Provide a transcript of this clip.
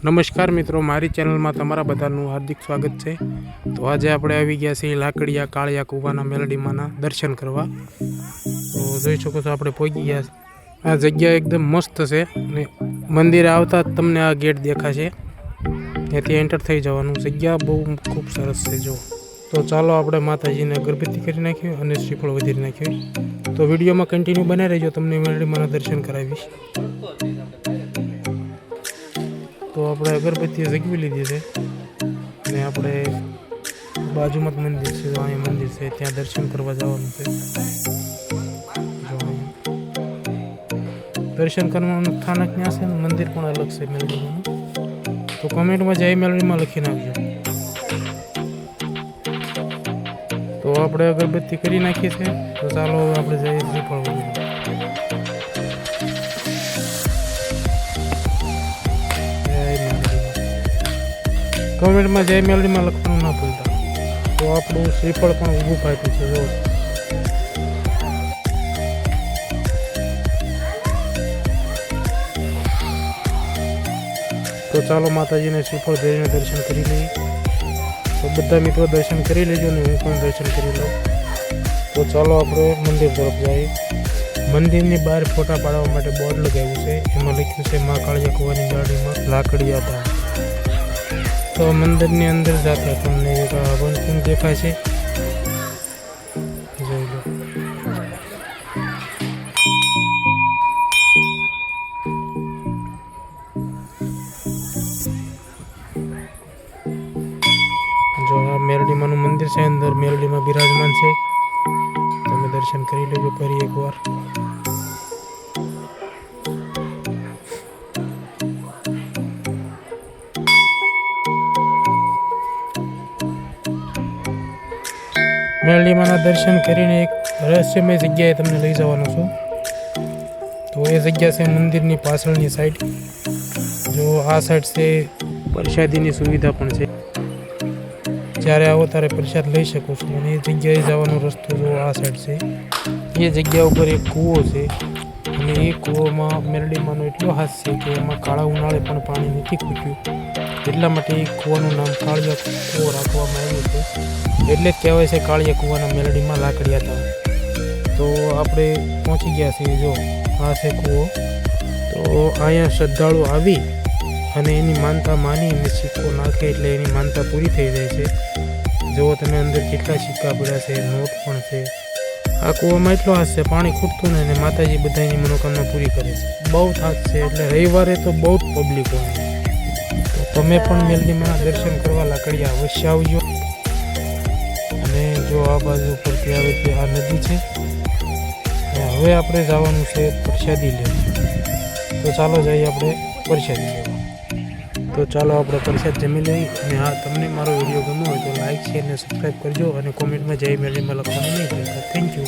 નમસ્કાર મિત્રો, મારી ચેનલમાં તમારા બધાનું હાર્દિક સ્વાગત છે। તો આજે આપણે આવી ગયા છીએ લાકડિયા કાળિયા કૂવાના મેલડીમાંના દર્શન કરવા। તો જોઈ શકો છો આપણે પહોંચી ગયા। આ જગ્યા એકદમ મસ્ત છે અને મંદિરે આવતા જ તમને આ ગેટ દેખાશે, ત્યાંથી એન્ટર થઈ જવાનું। જગ્યા બહુ ખૂબ સરસ છે। જો તો ચાલો આપણે માતાજીને અગરબત્તી કરી નાખીએ અને શ્રીફળ વધારી નાખીએ। તો વિડીયોમાં કન્ટિન્યુ બને રહેજો, તમને મેલડીમાંના દર્શન કરાવીશ। તો આપણે અગરબત્તી જગવી લીધી છે અને આપણે બાજુમાં જ મંદિર છે, અહીંયા મંદિર છે, ત્યાં દર્શન કરવા જવાનું છે। દર્શન કરવાનું સ્થાનક ત્યાં છે ને મંદિર પણ અલગ છે મેલડીમાંનું। તો કમેન્ટમાં જય મેલડીમાં લખી નાખજો। તો આપણે અગરબત્તી કરી નાખી છે। તો ચાલો હવે આપણે જઈએ શ્રીફળ વધારીએ। કમેન્ટમાં જય મેલડીમાં લખવાનું ના ભૂલતા। તો આપણું શ્રીફળ પણ ઊભું ફાટ્યું છે। જો તો ચાલો માતાજીને શ્રીફળ ધરીને દર્શન કરી લઈએ। તો બધા મિત્રો દર્શન કરી લેજો ને હું પણ દર્શન કરી લઉં। તો ચાલો આપણે મંદિર તરફ જઈએ। મંદિરની બહાર ફોટા પાડવા માટે બોર્ડ લગાવ્યું છે, એમાં લખ્યું છે મા કાળિયા કૂવાની મેલડીમાં લાકડિયા ધામ। તો મંદિરની અંદર જતા તમને એક વનકુંડ દેખાય છે, જોઈ લો। જો આ મેલડીમાંનું મંદિર છે, અંદર મેલડીમાં બિરાજમાન છે। તમે દર્શન કરી લેજો ફરી એકવાર। મેલડીમાંના દર્શન કરીને એક રહસ્યમય જગ્યાએ તમને લઈ જવાનો છું। તો એ જગ્યા છે મંદિરની પાછળની સાઈડ। જો આ સાઈડ છે પ્રસાદીની સુવિધા પણ છે, જ્યારે આવો ત્યારે પ્રસાદ લઈ શકો છો। અને એ જગ્યાએ જવાનો રસ્તો જો આ સાઈડ છે। એ જગ્યા ઉપર એક કૂવો છે અને એ કૂવામાં મેલડીમાંનો એટલો હાથ છે કે એમાં કાળા ઉનાળે પણ પાણી નથી ખૂટ્યું, એટલા માટે એ કૂવાનું નામ કાળિયા કૂવો રાખવામાં આવ્યું છે। એટલે જ કહેવાય છે કાળિયા કૂવાના મેલડીમાં લાકડિયા ધામ। તો આપણે પહોંચી ગયા છીએ। જો આ છે કૂવો। તો અહીંયા શ્રદ્ધાળુ આવી અને એની માનતા માની અને સિક્કો નાખે એટલે એની માનતા પૂરી થઈ જાય છે। જુઓ તમે અંદર કેટલા સિક્કા પડ્યા છે, નોટ પણ છે। આ કૂવામાં એટલો હાથ છે, પાણી ખૂટતું ને અને માતાજી બધાની મનોકામના પૂરી કરે છે। બહુ થાક છે, એટલે રવિવારે તો બહુ જ પબ્લિક હોય। તો તમે પણ મેલડીમાં દર્શન કરવા લાકડિયા અવશ્ય આવજો। અને જો આ બાજુ પરથી આવે તે આ નદી છે। હવે આપણે જવાનું છે પ્રસાદી લેવા। તો ચાલો જઈએ આપણે પ્રસાદી લેવા। તો ચાલો આપણે પ્રસાદ જમી લઈએ। અને હા, તમને મારો વિડીયો ગમ્યો હોય તો લાઈક, શેર અને સબસ્ક્રાઈબ કરજો અને કોમેન્ટમાં જય મેલડીમાં લખવાનું નહીં ભૂલતા। Thank you.